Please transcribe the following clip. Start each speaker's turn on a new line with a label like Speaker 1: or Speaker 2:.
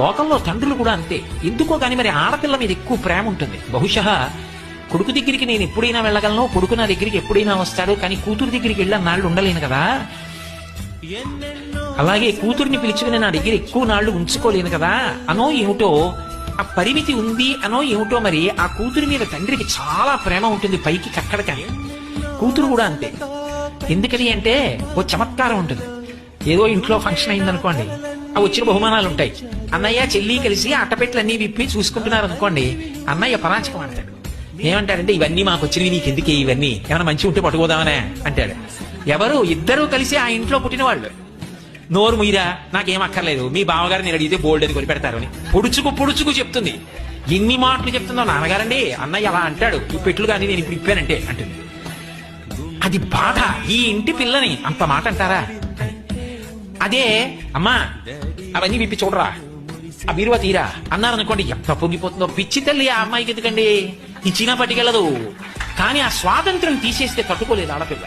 Speaker 1: లోకంలో తండ్రులు కూడా అంతే. ఎందుకో కానీ మరి ఆడపిల్ల మీద ఎక్కువ ప్రేమ ఉంటుంది. బహుశా కొడుకు దగ్గరికి నేను ఎప్పుడైనా వెళ్ళగలను, కొడుకు నా దగ్గరికి ఎప్పుడైనా వస్తాడు, కానీ కూతురు దగ్గరికి వెళ్ళి నాళ్ళు ఉండలేను కదా. అలాగే కూతుర్ని పిలుచుకుని నా దగ్గర ఎక్కువ నాళ్లు ఉంచుకోలేను కదా అనో ఏమిటో, ఆ పరిమితి ఉంది అనో ఏమిటో. మరి ఆ కూతురి మీద తండ్రికి చాలా ప్రేమ ఉంటుంది, పైకి కక్కడకని. కూతురు కూడా అంతే. ఎందుకని అంటే ఓ చమత్కారం ఉంటుంది. ఏదో ఇంట్లో ఫంక్షన్ అయిందనుకోండి, ఆ వచ్చిన బహుమానాలు ఉంటాయి. అన్నయ్య చెల్లి కలిసి అట్టపెట్లన్నీ విప్పి చూసుకుంటున్నారు అనుకోండి, అన్నయ్య పరాచకం అంటాడు. ఏమంటాడంటే, ఇవన్నీ మాకు వచ్చినవి, నీకు ఎందుకే ఇవన్నీ, ఏమైనా మంచి ఉంటే పట్టుకోదామనే అంటాడు. ఎవరు? ఇద్దరూ కలిసి ఆ ఇంట్లో పుట్టిన వాళ్ళు. నోరు మీరా, నాకేం అక్కర్లేదు, మీ బావగారు నేను అడిగితే బోల్డ్ అని కొని పెడతారు అని పొడుచుకు పొడుచుకు చెప్తుంది. ఎన్ని మాటలు చెప్తుందో నాన్నగారండి, అన్నయ్య అలా అంటాడు, ఈ పెట్లు కానీ నేను ఇప్పుడు ఇప్పానంటే అంటుంది. అది బాధ. ఈ ఇంటి పిల్లని అంత మాట అంటారా? అదే అమ్మా అవన్నీ విప్పి చూడరా, ఆ బీరువా తీరా అన్నారనుకోండి, ఎంత పొంగిపోతుందో. పిచ్చి తల్లి ఆ అమ్మాయికి ఎందుకండి, ఇచ్చినా పట్టుకెళ్ళదు. కానీ ఆ స్వాతంత్రం తీసేస్తే తట్టుకోలేదు ఆడపిల్ల.